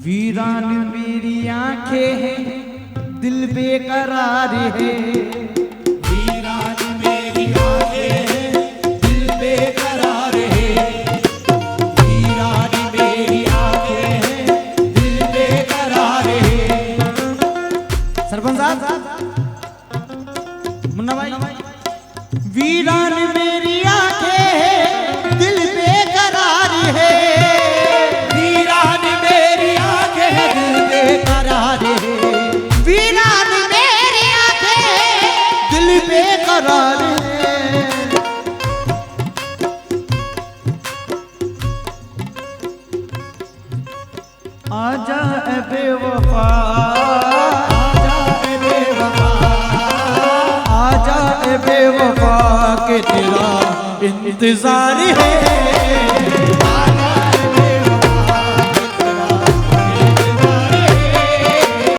वीरान मेरी आंखें हैं, दिल बेकरार है। वीरान मेरी आंखें हैं, दिल बेकरार है। वीरान मेरी आंखें हैं, दिल बेकरार है। सरपंच साहब, मुन्ना भाई, वीरान मेरी आंखें हैं, दिल बेकरार है। वीरान मेरी आंखें हैं, दिल बेकरार है। वीरान मेरी आंखें हैं, दिल बेकरार है। आजा ए बेवफा, आजा ए बेवफा, आजा ए बेवफा के तेरा इंतजार है।